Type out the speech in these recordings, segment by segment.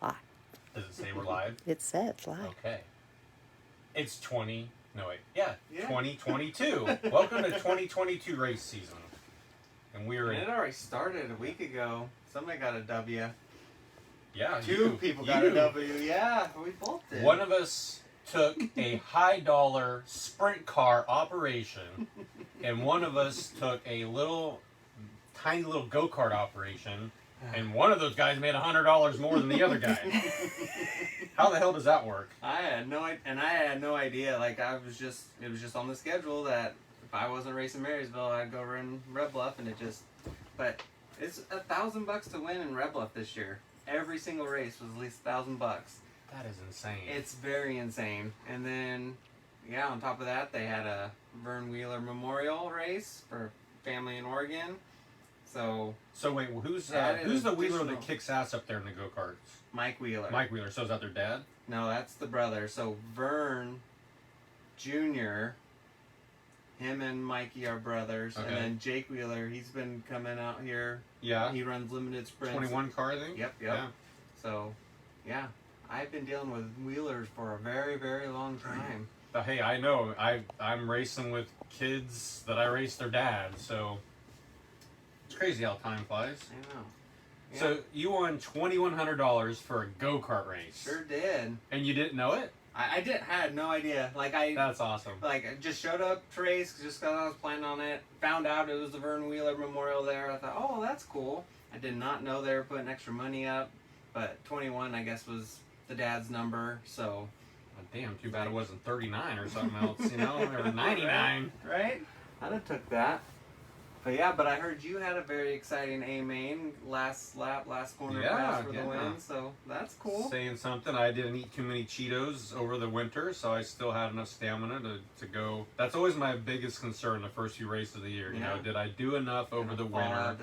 live. Does it say we're live? It says live. Okay. It's 2022. Welcome to 2022 race season. And it already started a week ago. Somebody got a W. Yeah, Two people got a W. Yeah, we both did. One of us took a high dollar sprint car operation, and one of us took a tiny little go-kart operation, and one of those guys made $100 more than the other guy. How the hell does that work? I had no idea. Like it was just on the schedule that if I wasn't racing Marysville, I'd go run Red Bluff, and but it's $1,000 to win in Red Bluff this year. Every single race was at least $1,000. That is insane. It's very insane. And then, yeah, on top of that, they had a Vern Wheeler Memorial race for family in Oregon. So wait, who's the Wheeler that kicks ass up there in the go-karts? Mike Wheeler. Mike Wheeler. So is that their dad? No, that's the brother. So Vern Jr., him and Mikey are brothers. Okay. And then Jake Wheeler, he's been coming out here. Yeah. He runs limited sprints. 21 car, I think? Yep. Yeah. So, yeah. I've been dealing with Wheelers for a very, very long time. Hey, I know. I'm racing with kids that I race their dad, so it's crazy how time flies. I know. Yeah. So you won $2,100 for a go-kart race. Sure did. And you didn't know it? I had no idea. That's awesome. I just showed up to race just because I was planning on it. Found out it was the Vern Wheeler Memorial there. I thought, oh, that's cool. I did not know they were putting extra money up, but 21, I guess, was the dad's number. So, damn, too bad it wasn't 39 or something else, or 99. Right? I'd have took that. But yeah, I heard you had a very exciting A main last corner pass for the win, so that's cool. Saying something, I didn't eat too many Cheetos over the winter, so I still had enough stamina to go. That's always my biggest concern the first few races of the year. You know, did I do enough over the winter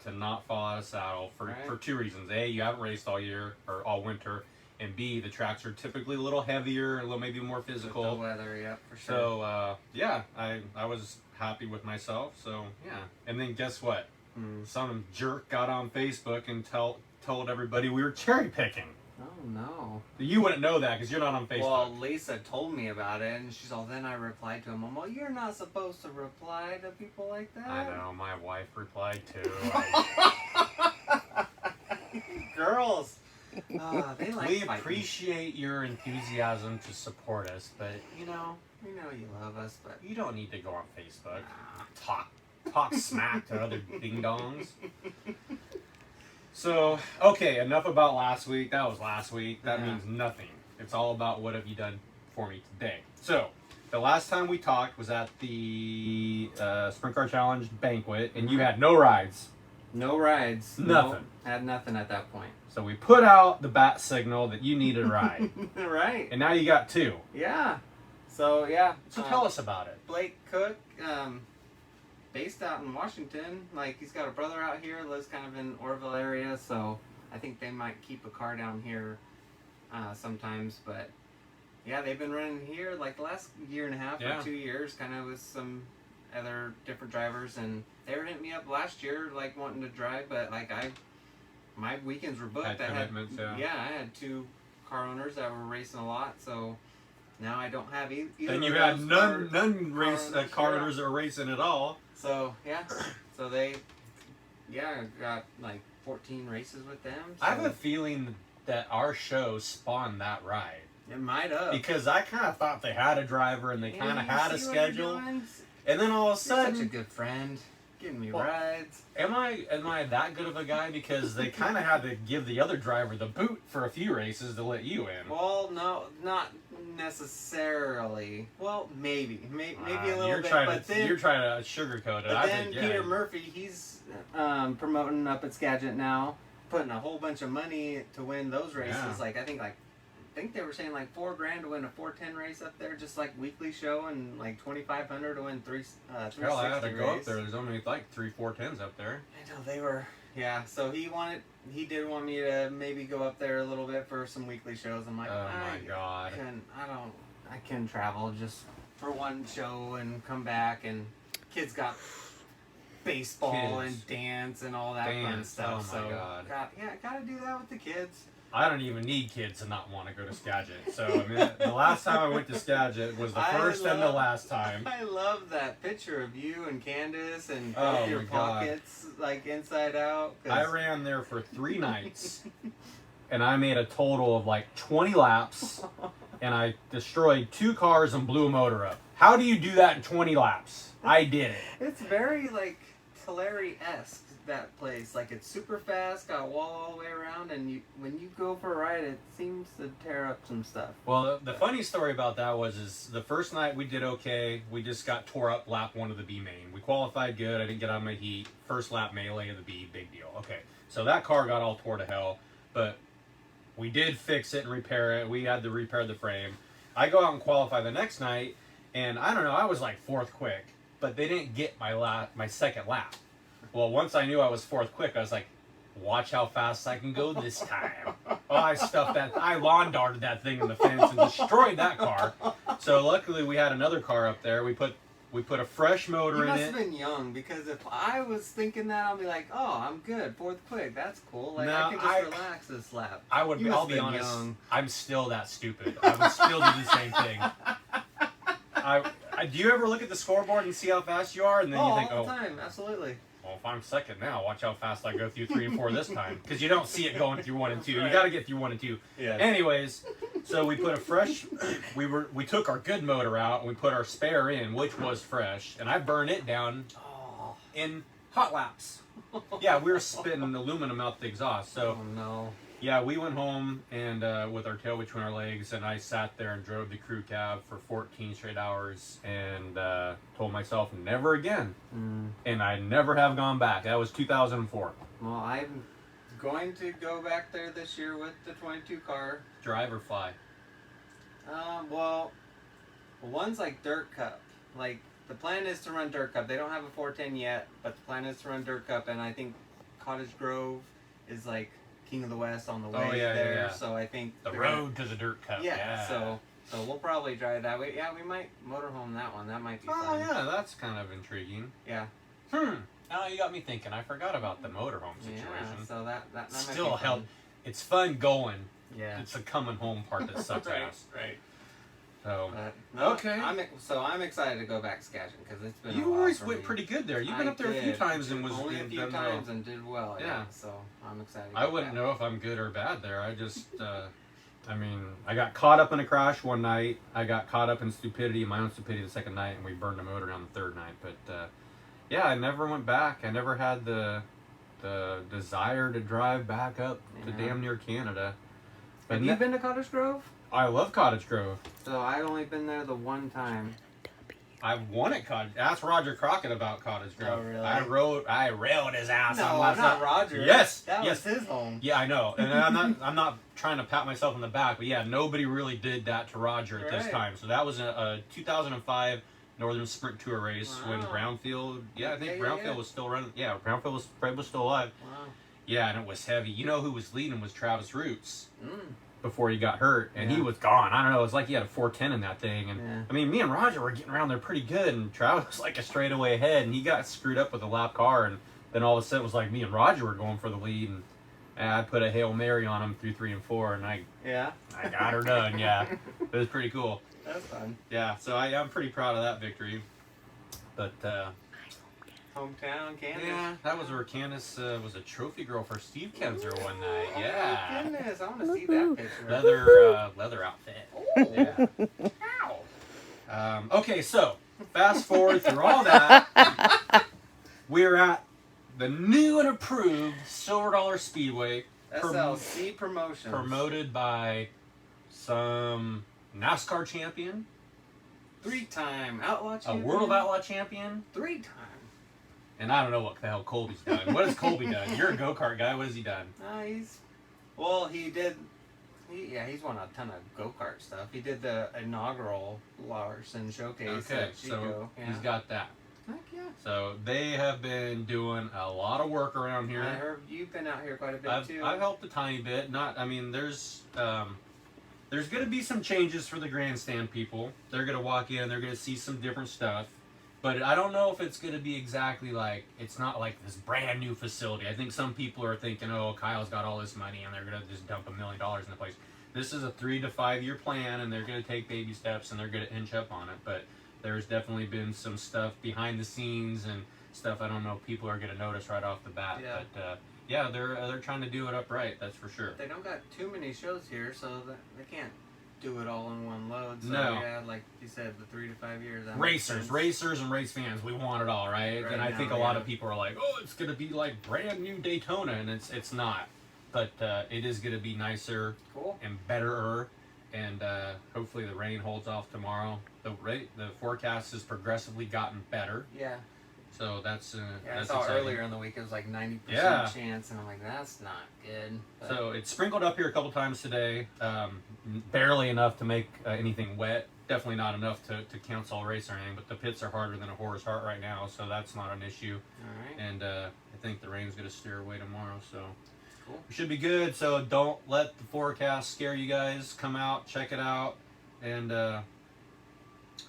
to not fall out of saddle for two reasons. A, you haven't raced all year or all winter. And B, the tracks are typically a little heavier, a little maybe more physical. With the weather, yeah, for sure. So, I was happy with myself, so, yeah. And then guess what? Some jerk got on Facebook and told everybody we were cherry picking. Oh, no. You wouldn't know that because you're not on Facebook. Well, Lisa told me about it, and she's all, then I replied to him, well, you're not supposed to reply to people like that. I know, my wife replied too. Girls. They like we fighting. appreciate your enthusiasm to support us, but we know you love us, but you don't need to go on Facebook. Talk smack to other ding dongs. So, okay, enough about last week. That was last week. That means nothing. It's all about what have you done for me today. So, the last time we talked was at the Sprint Car Challenge banquet, and you had no rides. No rides. Nothing. Had nothing at that point. So we put out the bat signal that you needed a ride. Right. And now you got two. Yeah. So, yeah. So tell us about it. Blake Cook, based out in Washington. He's got a brother out here, lives kind of in Orville area, so I think they might keep a car down here sometimes. But, yeah, they've been running here the last year and a half or 2 years, kind of with some other different drivers, and they were hitting me up last year wanting to drive, but my weekends were booked. I had two car owners that were racing a lot, so now I don't have either. And you had none race car owners that were racing at all. So so they got 14 races with them. So. I have a feeling that our show spawned that ride. It might have, because I kind of thought they had a driver and they kind of had a schedule. And then all of a sudden, you're such a good friend, giving me rides. Am I that good of a guy? Because they kind of had to give the other driver the boot for a few races to let you in. Well, no, not necessarily. Well, maybe a little bit. You're trying to sugarcoat it. But then Peter Murphy, he's promoting up at Skagit now, putting a whole bunch of money to win those races. Yeah. I think they were saying $4,000 to win a 410 race up there, just weekly show, and $2,500 to win 360 Hell, I had to race. go up there. There's only 3 410s up there. I know they were. Yeah, so he did want me to maybe go up there a little bit for some weekly shows. I'm like, oh my god, I can travel just for one show and come back, and kids got baseball Kids. and dance and all that fun Dance, stuff. oh my so God. Gotta do that with the kids. I don't even need kids to not want to go to Skagit. So, I mean, the last time I went to Skagit was the first and the last time. I love that picture of you and Candace and Oh both your my God. pockets like inside out. 'cause- I ran there for 3 nights, and I made a total of like 20 laps, and I destroyed 2 cars and blew a motor up. How do you do that in 20 laps? I did it. It's very like Tulare-esque, that place. Like it's super fast, got a wall all the way around, and when you go for a ride, it seems to tear up some stuff. Well, the funny story about that is the first night we did okay. We just got tore up lap 1 of the B main. We qualified good. I didn't get out of my heat. First lap melee of the B, big deal. Okay, so that car got all tore to hell, but we did fix it and repair it. We had to repair the frame. I go out and qualify the next night, and I don't know, I was like 4th quick, but they didn't get my second lap. Well, once I knew I was 4th quick, I was like, watch how fast I can go this time. Oh, I lawn darted that thing in the fence and destroyed that car. So luckily we had another car up there. We put a fresh motor You in must it. have been young, because if I was thinking that, I'd be like, oh, I'm good, 4th quick, that's cool. Like, No, I can just relax this lap. I'll You must be have been honest, young. I'm still that stupid. I would still do the same thing. Do you ever look at the scoreboard and see how fast you are, and then you think, all the time, absolutely. well, if I'm second now, watch how fast I go through 3 and 4 this time. Because you don't see it going through 1 and 2. You Right. got to get through 1 and 2. Yeah. Anyways, so we put a fresh, we took our good motor out and we put our spare in, which was fresh, and I burned it down Oh, in hot laps. Yeah, we were spitting aluminum out the exhaust. So oh no. yeah, we went home and with our tail between our legs, and I sat there and drove the crew cab for 14 straight hours and told myself never again. And I never have gone back. That was 2004. Well, I'm going to go back there this year with the 22 car. Drive or fly? Well, one's like Dirt Cup. Like, the plan is to run Dirt Cup. They don't have a 410 yet, but the plan is to run Dirt Cup, and I think Cottage Grove is like King of the West on the way there. yeah. So I think The they're road to the dirt cup. Yeah. So we'll probably drive that way. Yeah, we might motorhome that one. That might be Oh fun. yeah, that's kind of intriguing. Yeah. Now you got me thinking. I forgot about the motorhome situation. Yeah. So that might Still be fun. help. It's fun going. Yeah. It's the coming home part that sucks ass. Right. So But, no, Okay. I'm excited to go back to Skagit because it's been. you a while always for went me. pretty good there. You've I been up there a few did. times and was only a few done times well. and did well. Yeah. So I'm excited. To I go wouldn't back. know if I'm good or bad there. I just, I mean, I got caught up in a crash one night. I got caught up in stupidity, my own stupidity, the second night, and we burned the motor down the third night. But yeah, I never went back. I never had the desire to drive back up to Yeah. damn near Canada. But Have you been to Cottage Grove? I love Cottage Grove. So I've only been there the one time. I've won at Cottage. Ask Roger Crockett about Cottage Grove. Oh, really? I railed his ass on No, last not night. Roger. Yes, That yes. was his home. Yeah, I know, and I'm not trying to pat myself on the back, but yeah, nobody really did that to Roger at this Right. time. So that was a 2005 Northern Sprint Tour race when Wow. Brownfield. Yeah, I think Yeah, Brownfield yeah. was still running. Yeah, Brownfield was still alive. Wow. Yeah, and it was heavy. You know who was leading was Travis Roots Mm. before he got hurt, and he Yeah. was gone. I don't know. It was like he had a 410 in that thing, and Yeah. I mean, me and Roger were getting around there pretty good, and Travis was like a straightaway ahead, and he got screwed up with a lap car, and then all of a sudden it was like me and Roger were going for the lead, and I put a Hail Mary on him through 3 and 4, and I Yeah. got her done. Yeah, it was pretty cool. That's fun. Yeah, so I'm pretty proud of that victory. But Hometown Candace. yeah, that was where Candace was a trophy girl for Steve Kenzer one night. Oh Yeah, my goodness, I want to see that picture. leather outfit. Oh. Yeah. Okay, so fast forward through all that, we're at the new and approved Silver Dollar Speedway, SLC Promotions. promoted by some NASCAR champion, 3-time Outlaw a champion. World of Outlaw champion, 3-time. and I don't know what the hell Colby's done. What has Colby done? You're a go-kart guy. What has he done? He's won a ton of go-kart stuff. He did the inaugural Larson showcase Okay, at so Chico. he's got that. Heck yeah. So they have been doing a lot of work around here. I heard you've been out here quite a bit I've too. helped a tiny bit. There's going to be some changes for the grandstand people. They're going to walk in. They're going to see some different stuff. But I don't know if it's going to be exactly like, it's not like this brand new facility. I think some people are thinking, oh, Kyle's got all this money and they're going to just dump $1 million in the place. This is a 3 to 5 year plan, and they're going to take baby steps and they're going to inch up on it. But there's definitely been some stuff behind the scenes and stuff I don't know people are going to notice right off the bat. Yeah. But yeah, they're trying to do it upright. That's for sure. They don't got too many shows here, so that they can't do it all in one load. So No. yeah, like you said, the 3 to 5 years. That makes sense. Racers and race fans, we want it all, right? Right And I now, think a lot yeah. of people are like, oh, it's going to be like brand new Daytona, and it's not. But it is going to be nicer Cool. and betterer, and hopefully the rain holds off tomorrow. The forecast has progressively gotten better, Yeah. so that's Yeah, that's I saw exciting. earlier in the week it was like 90% Yeah. chance, and I'm like, that's not good. But So it's sprinkled up here a couple times today, barely enough to make anything wet. Definitely not enough to cancel a race or anything, but the pits are harder than a horse heart right now, so that's not an issue. all right. And I think the rain's going to steer away tomorrow, so Cool. we should be good. So don't let the forecast scare you guys. Come out, check it out, and I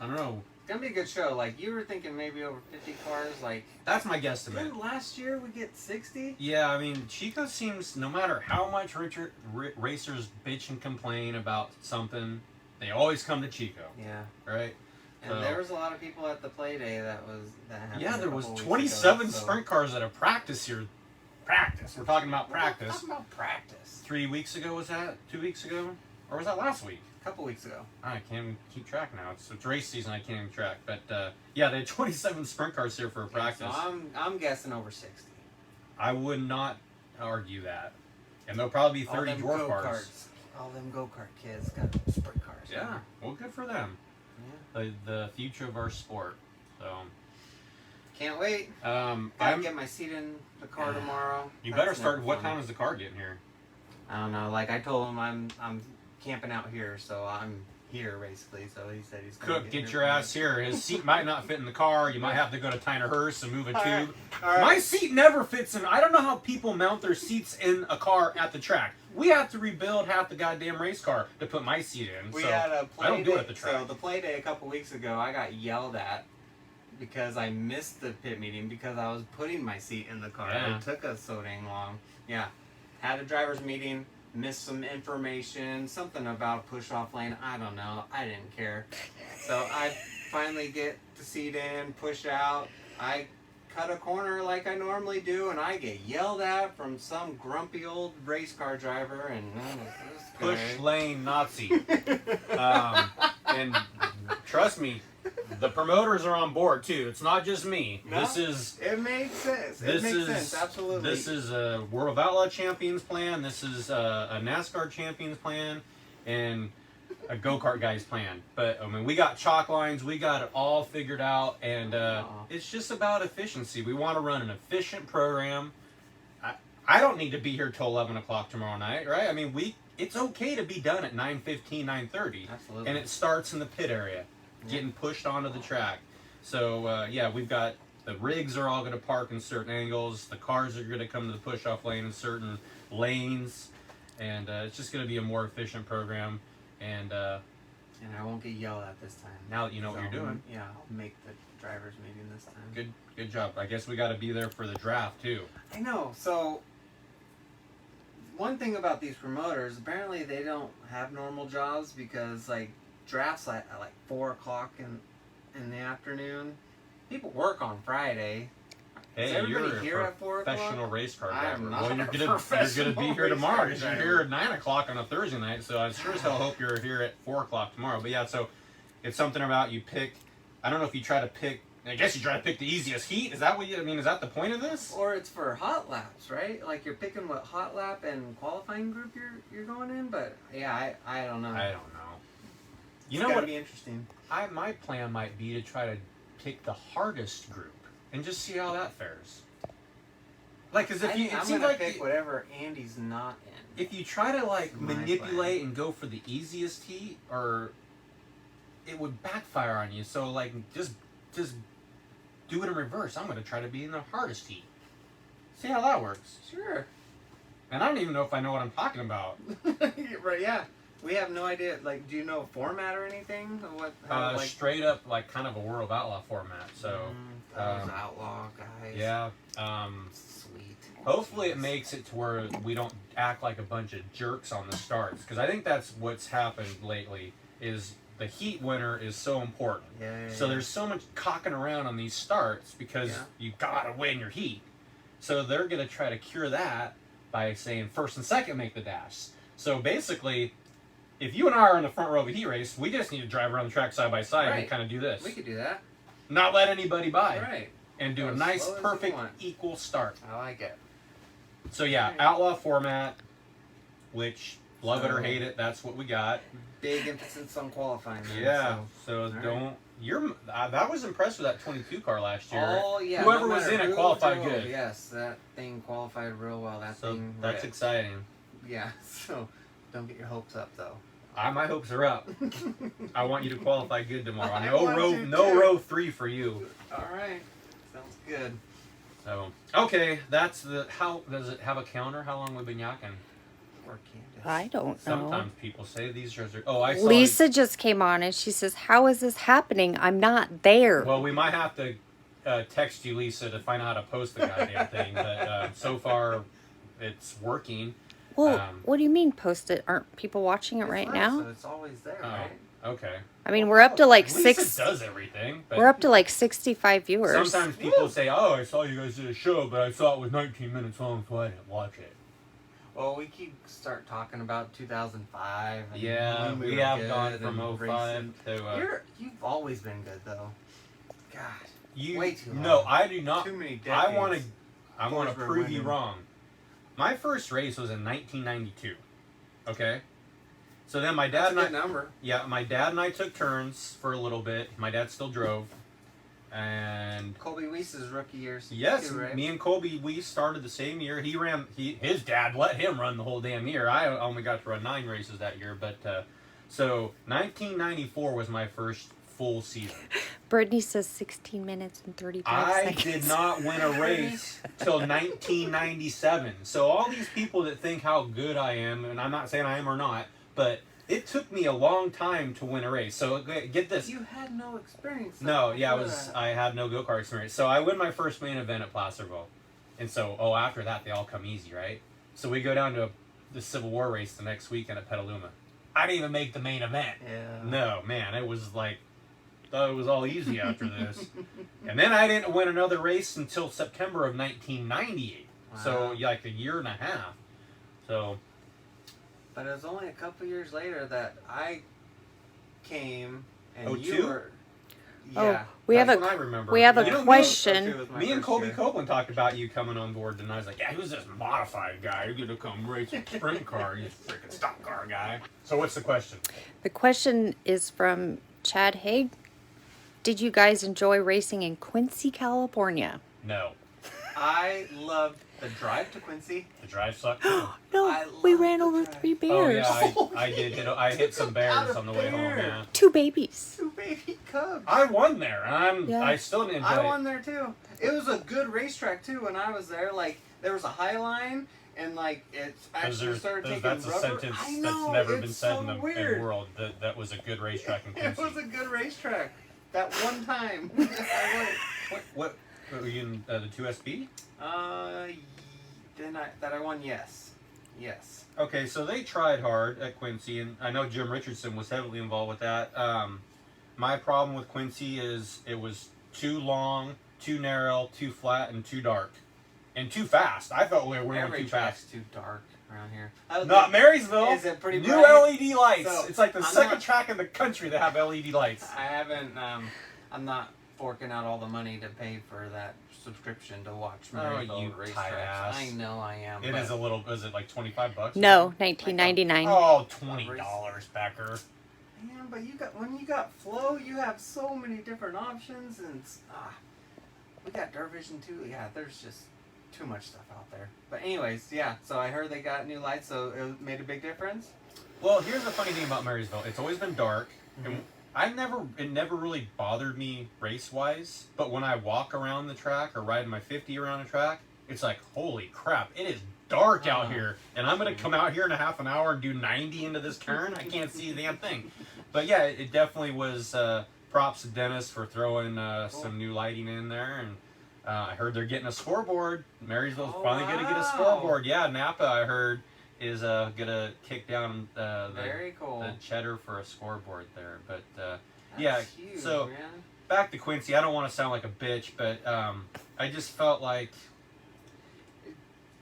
don't know. It's gonna be a good show. Like you were thinking, maybe over 50 cars. Like That's my guesstimate. didn't last year we get 60? Yeah, I mean, Chico seems, no matter how much racers bitch and complain about something, they always come to Chico, Yeah. right? And So- there was a lot of people at the play day that happened. Yeah, a there was couple weeks 27 ago, so- sprint cars at a practice here. Practice. We're talking about We're not practice. talking about practice. 3 weeks ago, was that? 2 weeks ago? Or was that last week? A couple weeks ago. I can't even keep track now. It's race season. I can't even track. But yeah, they had 27 sprint cars here for a practice. So I'm guessing over 60. I would not argue that. And there'll probably be All 30 them dwarf cars. go-karts. All them go-kart kids got sprint cars. Yeah, well, good for them. Yeah. The future of our sport. So, Can't wait. Gotta get my seat in the car tomorrow. You That's better start. never What fun. time is the car getting here? I don't know. Like I told him, I'm camping out here, so I'm here basically. So he said he's gonna Cook, here get your for me. ass here. His seat might not fit in the car. You might have to go to Tyner Hearst and move a All right. tube. All right. My seat never fits in. I don't know how people mount their seats in a car at the track. We have to rebuild half the goddamn race car to put my seat in. We so had a play I don't do day, it at the track. So the play day a couple weeks ago, I got yelled at because I missed the pit meeting because I was putting my seat in the car. Yeah. It took us so dang long. Yeah, had a driver's meeting, missed some information, something about a push-off lane. I don't know. I didn't care. So I finally get the seat in, push out. I cut a corner like I normally do, and I get yelled at from some grumpy old race car driver, and Push lane Nazi. And trust me, the promoters are on board too. It's not just me. No, This is it makes sense. this It makes is sense. Absolutely. This is a World of Outlaw Champions plan. This is a NASCAR Champions plan, and a go-kart guy's plan. But I mean, we got chalk lines. We got it all figured out, and it's just about efficiency. We want to run an efficient program. I don't need to be here till 11 o'clock tomorrow night, right? I mean, it's okay to be done at 9:15, 9:30. Absolutely. And it starts in the pit area, getting pushed onto the track. So, yeah, we've got the rigs are all going to park in certain angles. The cars are going to come to the push-off lane in certain lanes. And it's just going to be a more efficient program. And And I won't get yelled at this time. now that you know what So, you're doing, Yeah, I'll make the driver's meeting this time. good job. I guess we got to be there for the draft, too. I know. So, one thing about these promoters, apparently they don't have normal jobs because, like, drafts at like 4 o'clock in the afternoon. People work on Friday. Is Hey, everybody you're here a at 4 professional o'clock? race car I driver. am not Well, a you're gonna be professional here race tomorrow car because you're driver. here at 9 o'clock on a Thursday night. So I sure as hell hope you're here at 4 o'clock tomorrow. But yeah, so it's something about you pick. I don't know if you try to pick. I guess you try to pick the easiest heat. Is that what you? I mean, is that the point of this? Or it's for hot laps, right? Like you're picking what hot lap and qualifying group you're going in. But yeah, I don't know. I don't know. You It's know gotta what? be interesting. My plan might be to try to pick the hardest group and just see how that fares. Like, cause if you, it I'm seems gonna like pick whatever Andy's not in. if you try to like My manipulate and go for the easiest heat, or it would backfire on you. So like just do it in reverse. I'm gonna try to be in the hardest heat. See how that works. Sure. And I don't even know if I know what I'm talking about. Right? Yeah. We have no idea. Like, do you know format or anything? Or what? How, like, Straight up, like kind of a World of Outlaw format. So, those outlaw guys. yeah. Sweet. Hopefully, it makes it to where we don't act like a bunch of jerks on the starts, because I think that's what's happened lately. Is the heat winner is so important. So there's so much cocking around on these starts because you gotta win your heat. So they're gonna try to cure that by saying first and second make the dash. So basically, if you and I are in the front row of a heat race, we just need to drive around the track side by side and kind of do this. We could do that. Not let anybody by. Right. And do a nice, perfect, equal start. I like it. So yeah, outlaw format, which love it or hate it, that's what we got. Big emphasis on qualifying. Then, yeah. So don't. You're. I was impressed with that 22 car last year. Oh yeah. Whoever was in it qualified good. Yes, that thing qualified real well. That's exciting. Yeah. So don't get your hopes up though. My hopes are up. I want you to qualify good tomorrow. No row 3 for you. All right. Sounds good. So okay, that's the. How does it have a counter? How long we've been yakking? Poor Candace. I don't know. Sometimes people say these are. Oh, I saw. Lisa just came on and she says, "How is this happening? I'm not there." Well, we might have to text you, Lisa, to find out how to post the goddamn thing. But so far, it's working. Well, what do you mean post it? Aren't people watching it right now? So it's always there, right? Okay. I mean, we're up to like Lisa does everything. But we're up to like 65 viewers. Sometimes people say, "Oh, I saw you guys did a show, but I saw it was 19 minutes long, so I didn't watch it." Well, we start talking about 2005. And yeah, when we have gone from 05 to. You've always been good, though. God, way too long. No, I do not. Too many decades. I want to prove you wrong. My first race was in 1992. Okay. So then my dad my dad and I took turns for a little bit. My dad still drove, and Colby Weiss's rookie years. Yes, too, right? me and Colby started the same year. He ran. His dad let him run the whole damn year. I only got to run 9 races that year, but so 1994 was my first full season. Brittany says 16 minutes and 35 seconds. I did not win a race till 1997. So all these people that think how good I am, and I'm not saying I am or not, but it took me a long time to win a race. So get this. You had no experience. No, yeah, I had no go-kart experience. So I win my first main event at Placerville. And so, after that, they all come easy, right? So we go down to the Civil War race the next weekend at Petaluma. I didn't even make the main event. Yeah. No, man, it was like, thought it was all easy after this. And then I didn't win another race until September of 1998. Wow. So, like a year and a half. So... But it was only a couple years later that I came and you were. Yeah, we have a question. Me and Colby Copeland talked about you coming on board, and I was like, "Yeah, he was this modified guy. You're gonna come race a sprint car, you freaking stock car guy." So, what's the question? The question is from Chad Haig. Did you guys enjoy racing in Quincy, California? No. I loved the drive to Quincy. The drive sucked. No, we ran over 3 bears. Oh yeah, I did. I hit some bears on the way home. Yeah. 2 babies. 2 baby cubs. I won there. I still didn't enjoy it. I won there too. It was a good racetrack too. When I was there, like there was a high line, and like it actually started taking rubber. That's a sentence that's never been said in the world. That was a good racetrack in Quincy. It was a good racetrack. That one time. What were you in the 2SB? That I won, yes. Okay, so they tried hard at Quincy, and I know Jim Richardson was heavily involved with that. My problem with Quincy is it was too long, too narrow, too flat, and too dark. And too fast. I felt we were going too fast. Too dark around here. Not Marysville. Is it pretty New bright? LED lights. So, it's like the second track in the country that have LED lights. I haven't, I'm not forking out all the money to pay for that subscription to watch Marysville racetracks. I know I am. It is a little, is it like $25? No, $19.99. Oh, $20, Becker. Man, but when you got Flow, you have so many different options, and we got Dirt Vision too. Yeah, there's just too much stuff out there. But anyways, yeah. So I heard they got new lights, so it made a big difference. Well, here's the funny thing about Marysville. It's always been dark, and it never really bothered me race-wise. But when I walk around the track or ride my 50 around the track, it's like, holy crap, it is dark out here, and I'm gonna come out here in a half an hour and do 90 into this turn. I can't see a damn thing. But yeah, it definitely was. Props to Dennis for throwing some new lighting in there, and I heard they're getting a scoreboard. Marysville's finally gonna get a scoreboard. Yeah, Napa, I heard, is gonna kick down Very cool. the cheddar for a scoreboard there. But That's yeah, huge, so man. back to Quincy. I don't want to sound like a bitch, but I just felt like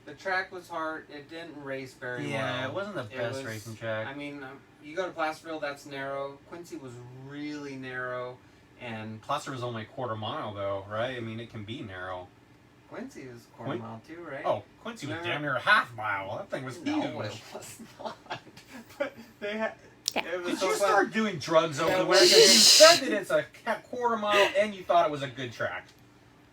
The track was hard. It didn't race very well. yeah, it wasn't the It best was- racing track. I mean, you go to Placerville, that's narrow. Quincy was really narrow, and Placer was only a quarter mile though, right? I mean, it can be narrow. Quincy was quarter mile too, right? Oh, Quincy was No. damn near a half mile. That thing was huge. No, it was not. But they had. Yeah. It was Did so you fun. start doing drugs over Yeah, the we winter? 'Cause did. you said that it's a quarter mile and you thought it was a good track.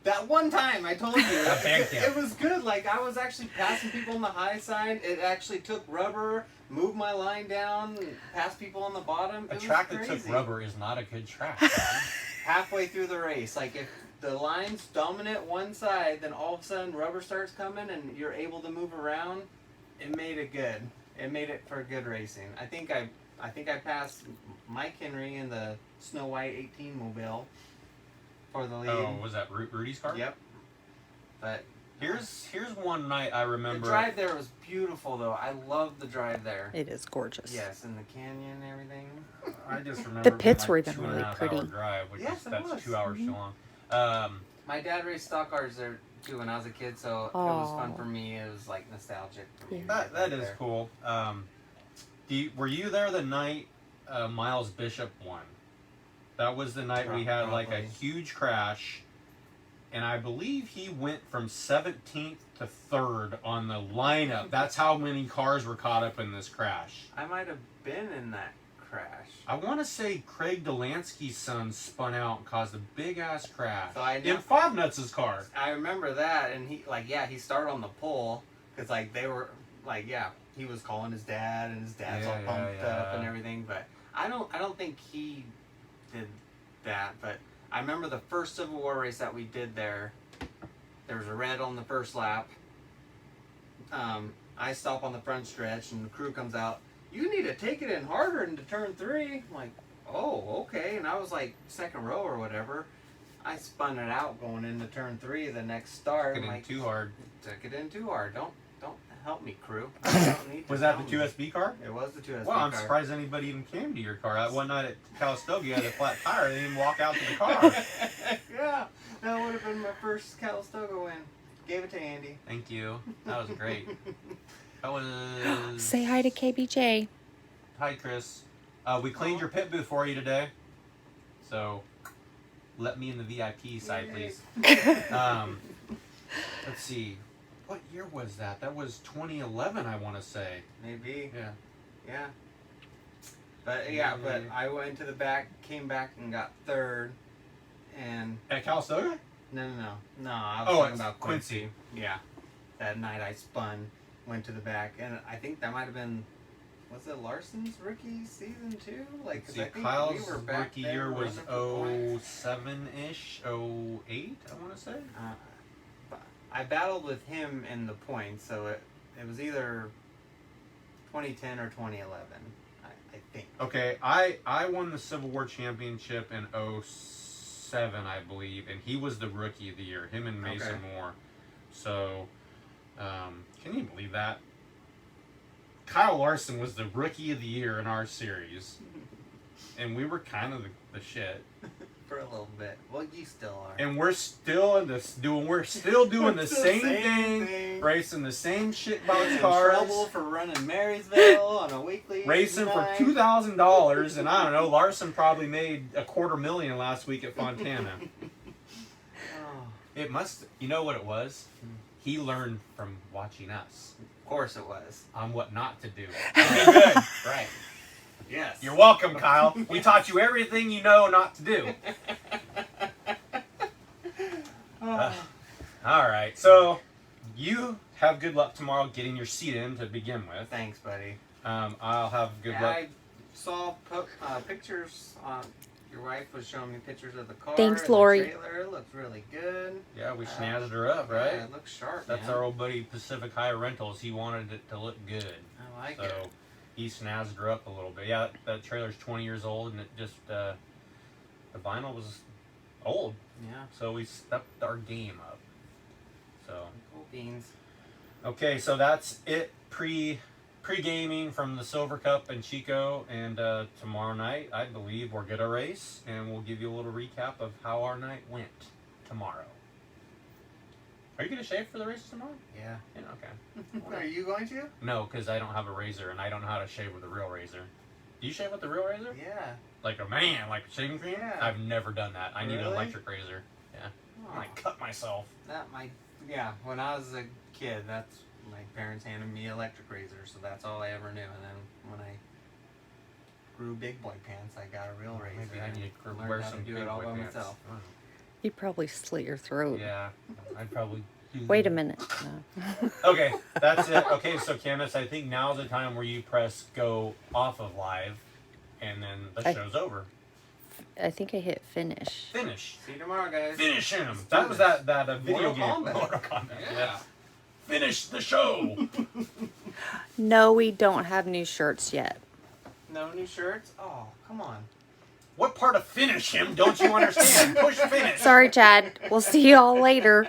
That one time I told you, I banked it. it was good. Like I was actually passing people on the high side. It actually took rubber, moved my line down, passed people on the bottom. A It track was that crazy. took rubber is not a good track. Halfway through the race, like if the line's dominant one side, then all of a sudden rubber starts coming and you're able to move around. It made it good. It made it for good racing. I think I passed Mike Henry in the Snow White 18 mobile for the lead. Oh, was that Rudy's car? Yep. But Here's one night I the remember. drive there was beautiful, though. I love the drive there. It is gorgeous. Yes, and the canyon and everything. I just remember The pits being were like even 2.5 really hour pretty. drive, which Yes, is it that's was. 2 hours too long. My dad raced stock cars there too when I was a kid, so it was fun Aw. for me. It was like nostalgic for me. Yeah. That is cool. Were you there the night Miles Bishop won? That was the night we had like a Probably. huge crash, and I believe he went from 17th to 3rd on the lineup. That's how many cars were caught up in this crash. I might have been in that crash. I want to say Craig Delansky's son spun out and caused a big ass crash So I know- in Five Nuts' car. I remember that, and he he started on the pole because they were he was calling his dad, and his dad's all Yeah, pumped up and yeah. everything. But I don't think he did that. But I remember the first Civil War race that we did there. There was a red on the first lap. I stop on the front stretch, and the crew comes out. You need to take it in harder into turn 3. I'm like, oh, okay. And I was like second row or whatever. I spun it out going into turn 3 the next start. Took it I'm in like, too hard. took it in too hard. Don't help me, crew. I don't need to Was that help the me. 2SB car? It was the 2SB Well, I'm car. surprised anybody even came to your car. That one night at Calistoga, you had a flat tire. They didn't even walk out to the car. Yeah, that would have been my first Calistoga win. Gave it to Andy. Thank you. That was great. That was. Say hi to KBJ. Hi, Chris. We cleaned your pit booth for you today. So, let me in the VIP side, Yay. please. Let's see. What year was that? That was 2011, I want to say. Maybe. Yeah. Yeah. But but I went to the back, came back and got 3rd. And At Calistoga? no, I was Oh, talking it's about Quincy. Yeah. That night I spun, went to the back, and I think that might have been, was it Larson's rookie season too? Like, 'cause See, I think Kyle's we were back rookie there year was running for points. 07-ish, 08, I want to say. I battled with him in the points, so it was either 2010 or 2011, I think. Okay, I won the Civil War Championship in 07, I believe, and he was the rookie of the year, him and Mason Okay. Moore. So, can you believe that? Kyle Larson was the rookie of the year in our series, and we were kind of the shit. For a little bit. Well, you still are. And we're still in this we're still doing the It's same thing, racing the same shit box in cars. trouble for running Marysville on a weekly Racing for night. $2,000, and I don't know. Larson probably made $250,000 last week at Fontana. Oh, It must. You know what it was? He learned from watching us of course it was. on what not to do. Okay, good. Right. Yes. You're welcome, Kyle. We taught you everything you know not to do. Oh. All right. So you have good luck tomorrow getting your seat in to begin with. Thanks, buddy. I'll have good luck. I saw pictures on Your wife was showing me pictures of the car. Thanks, and the Lori. trailer. It looks really good. Yeah, we snazzed her up, right? Yeah, it looks sharp, That's man. our old buddy Pacific High Rentals. He wanted it to look good. I like So it. he snazzed her up a little bit. Yeah, that trailer's 20 years old, and it just the vinyl was old, Yeah. so we stepped our game up. So Cool beans. okay, so that's it. Pre-gaming from the Silver Cup and Chico, and tomorrow night I believe we're gonna race, and we'll give you a little recap of how our night went tomorrow. Are you gonna shave for the races tomorrow? Yeah. Yeah, okay. Are you going to? No, because I don't have a razor, and I don't know how to shave with a real razor. Do you shave with the real razor? Yeah. Like a man, like a shaving cream? Yeah. I've never done that. I need an Really? electric razor. Yeah. Oh, I might cut myself. that might. Yeah. When I was a kid, that's my parents handed me electric razors, so that's all I ever knew. And then when I grew big boy pants, I got a real razor. Maybe I need to and learned wear how some to do big it all boy by pants. myself. I don't You'd probably slit your know. throat. Yeah, I'd probably. Wait a minute. No. Okay, that's it. Okay, so Candace, I think now's the time where you press go off of live, and then the show's over. I think I hit finish. Finish. See you tomorrow, guys. Finish him. That was that video Mortal game. Kombat. Mortal Kombat. Yeah. Finish the show. No, we don't have new shirts yet. No new shirts? Oh, come on. What part of finish him don't you understand? Push finish. Sorry, Chad. We'll see you all later.